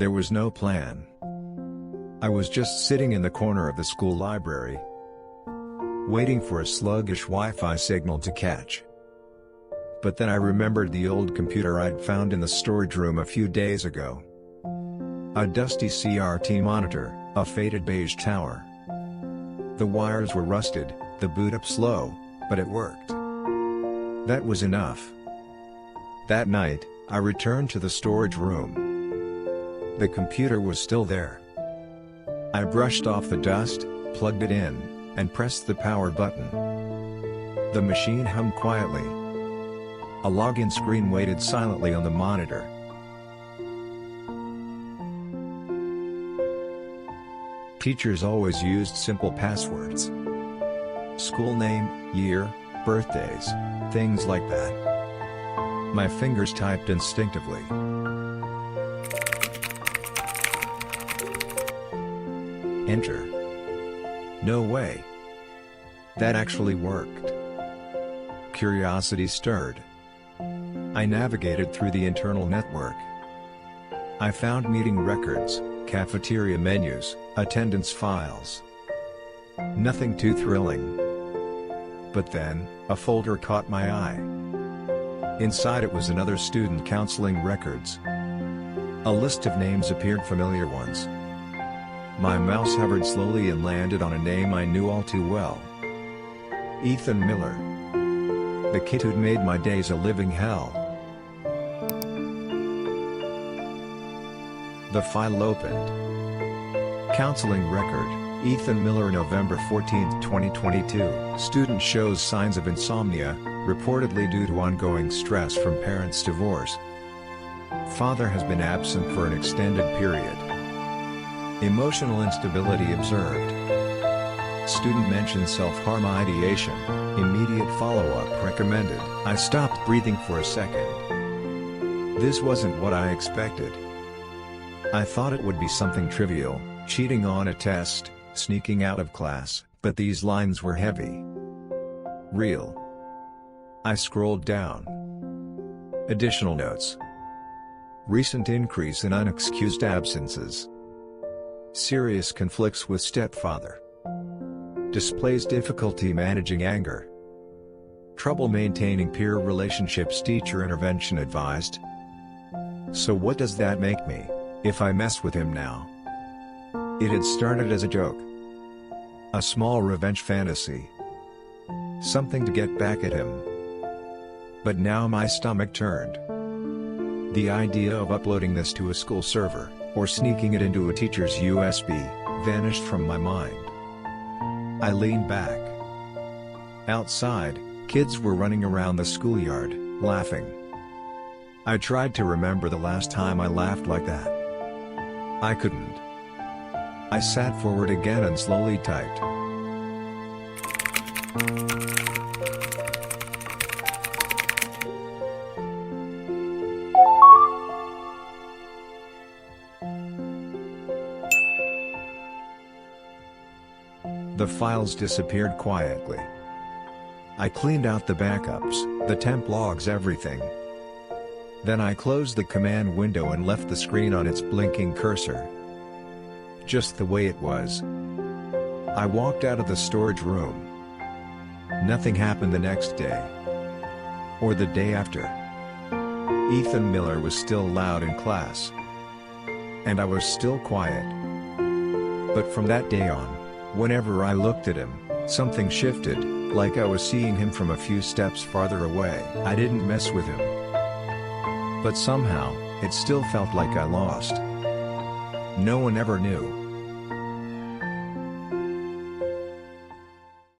There was no plan. I was just sitting in the corner of the school library, waiting for a sluggish Wi-Fi signal to catch. But then I remembered the old computer I'd found in the storage room a few days ago. A dusty CRT monitor, a faded beige tower. The wires were rusted, the boot up slow, but it worked. That was enough. That night, I returned to the storage room. The computer was still there. I brushed off the dust, plugged it in, and pressed the power button. The machine hummed quietly. A login screen waited silently on the monitor. Teachers always used simple passwords. School name, year, birthdays, things like that. My fingers typed instinctively. Enter. No way. That actually worked. Curiosity stirred. I navigated through the internal network. I found meeting records, cafeteria menus, attendance files. Nothing too thrilling. But then, a folder caught my eye. Inside it was another student counseling records. A list of names appeared, familiar ones. My mouse hovered slowly and landed on a name I knew all too well. Ethan Miller. The kid who'd made my days a living hell. The file opened. Counseling record, Ethan Miller, November 14, 2022. Student shows signs of insomnia, reportedly due to ongoing stress from parents' divorce. Father has been absent for an extended period. Emotional instability observed. Student mentioned self-harm ideation, immediate follow-up recommended. I stopped breathing for a second. This wasn't what I expected. I thought it would be something trivial, cheating on a test, sneaking out of class, but these lines were heavy. Real. I scrolled down. Additional notes. Recent increase in unexcused absences. Serious conflicts with stepfather. Displays difficulty managing anger. Trouble maintaining peer relationships, teacher intervention advised. So what does that make me, if I mess with him now? It had started as a joke. A small revenge fantasy. Something to get back at him. But now my stomach turned. The idea of uploading this to a school server, or sneaking it into a teacher's USB, vanished from my mind. I leaned back. Outside, kids were running around the schoolyard, laughing. I tried to remember the last time I laughed like that. I couldn't. I sat forward again and slowly typed. The files disappeared quietly. I cleaned out the backups, the temp logs, everything. Then I closed the command window and left the screen on its blinking cursor. Just the way it was. I walked out of the storage room. Nothing happened the next day. Or the day after. Ethan Miller was still loud in class. And I was still quiet. But from that day on, whenever I looked at him, something shifted, like I was seeing him from a few steps farther away. I didn't mess with him. But somehow, it still felt like I lost. No one ever knew.